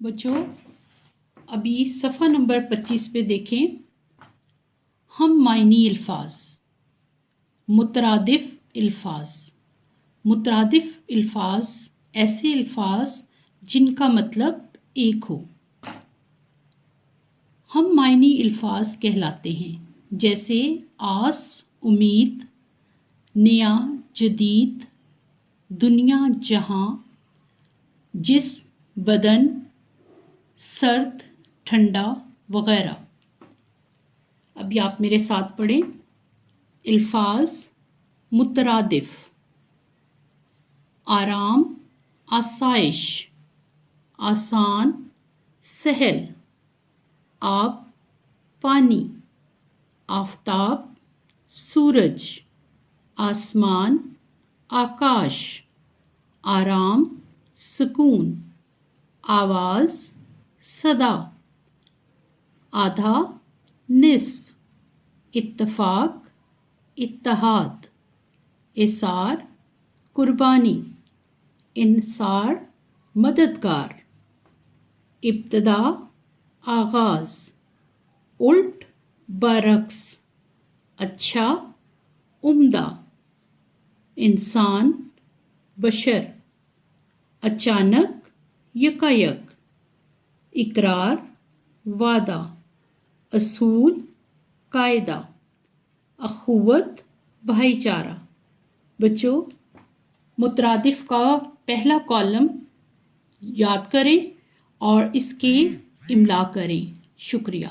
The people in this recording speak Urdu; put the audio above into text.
بچوں ابھی صفحہ نمبر 25 پہ دیکھیں. ہم معنی الفاظ، مترادف الفاظ. مترادف الفاظ ایسے الفاظ جن کا مطلب ایک ہو. ہم معنی الفاظ کہلاتے ہیں جیسے آس، امید، نیا، جدید، دنیا، جہاں، جسم، بدن، سرد، ٹھنڈا وغیرہ. ابھی آپ میرے ساتھ پڑھیں. الفاظ مترادف: آرام، آسائش، آسان، سہل، آب، پانی، آفتاب، سورج، آسمان، آکاش، آرام، سکون، آواز، صدا، آدھا، نصف، اتفاق، اتحاد، اثار، قربانی، انصار، مددگار، ابتدا، آغاز، الٹ، برعکس، اچھا، عمدہ، انسان، بشر، اچانک، یکایک، اقرار، وعدہ، اصول، قاعدہ، اخوت، بھائی چارہ. بچوں مترادف کا پہلا کالم یاد کریں اور اس کے املا کریں. شکریہ.